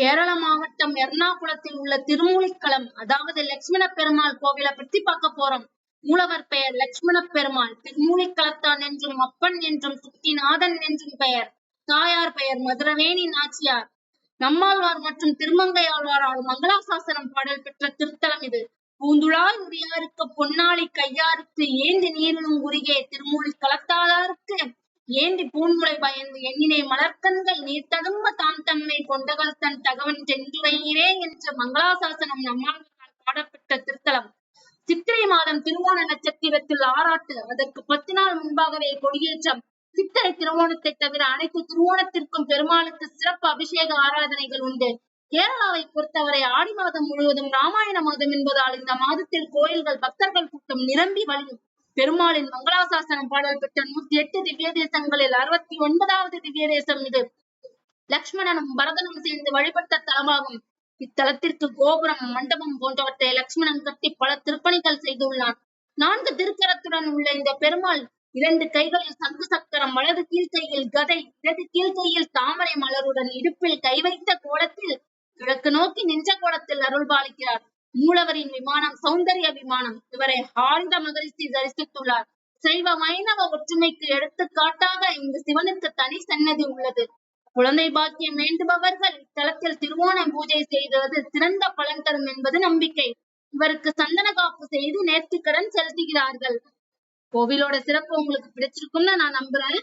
கேரள மாவட்டம் எர்ணாகுளத்தில் உள்ள திருமூலிக்களம், அதாவது லட்சுமண பெருமாள் கோவிலை பத்தி பார்க்க போறோம். மூலவர் பெயர் லட்சுமண பெருமாள். திருமூலிக்களத்தான் என்றும் அப்பன் என்றும் சுத்திநாதன் என்றும் பெயர். தாயார் பெயர் மதுரவேணி நாச்சியார். நம்மாழ்வார் மற்றும் திருமங்கையாழ்வாரால் மங்களாசாசனம் பாடல் பெற்ற திருத்தலம் இது. பூந்துழாய் உரியாருக்கு பொன்னாளி கையாருக்கு ஏந்தி நீரிலும் உரியே திருமூலிக்களத்தாருக்கு ஏந்தி பூன்முளை பயந்து எண்ணினை மலர்க்கண்கள் நீர் ததும்ப தாம் தன்மை கொண்டகள் தன் தகவன் தென்றுரையீரே என்ற மங்களாசாசனம் நம்மாழ்வாரால் பாடப்பெற்ற திருத்தலம். சித்திரை மாதம் திருவோண நட்சத்திரத்தில் ஆராட்டு, அதற்கு 10 நாள் முன்பாகவே கொடியேற்றம். சித்திரை திருவோணத்தை தவிர அனைத்து திருவோணத்திற்கும் பெருமாளுக்கு சிறப்பு அபிஷேக ஆராதனைகள் உண்டு. கேரளாவை பொறுத்தவரை ஆடி மாதம் முழுவதும் ராமாயண மாதம் என்பதால் இந்த மாதத்தில் கோயில்கள் பக்தர்கள் கூட்டம் நிரம்பி வழியும். பெருமாளின் மங்களாசாசனம் பாடல் பெற்ற 108 திவ்ய தேசங்களில் 69வது திவ்ய தேசம் இது. லக்ஷ்மணனும் பரதனும் சேர்ந்து வழிபட்ட தலமாகும். இத்தலத்திற்கு கோபுரம், மண்டபம் போன்றவற்றை லக்ஷ்மணன் கட்டி பல திருப்பணிகள் செய்துள்ளான். 4 திருக்கரத்துடன் உள்ள இந்த பெருமாள் 2 கைகளில் சங்கு சக்கரம், வலது கீழ்கையில் கதை, இடது கீழ்கையில் தாமரை மலருடன் இடுப்பில் கை வைத்த கோலத்தில் கிழக்கு நோக்கி நின்ற கோலத்தில் அருள் பாலிக்கிறார். மூலவரின் விமானம் சௌந்தரிய விமானம். இவரை ஆழ்ந்த மகரிஷி தரிசித்துள்ளார். சைவ வைணவ ஒற்றுமைக்கு எடுத்துக்காட்டாக இங்கு சிவனுக்கு தனி சன்னதி உள்ளது. குழந்தை பாக்கியம் வேண்டுபவர்கள் இத்தலத்தில் திருவோண பூஜை செய்வது சிறந்த பலன் தரும் என்பது நம்பிக்கை. இவருக்கு சந்தன காப்பு செய்து நேர்த்திக்கடன் செலுத்துகிறார்கள். கோவிலோட சிறப்பு உங்களுக்கு பிடிச்சிருக்கும்னு நான் நம்புறேன்.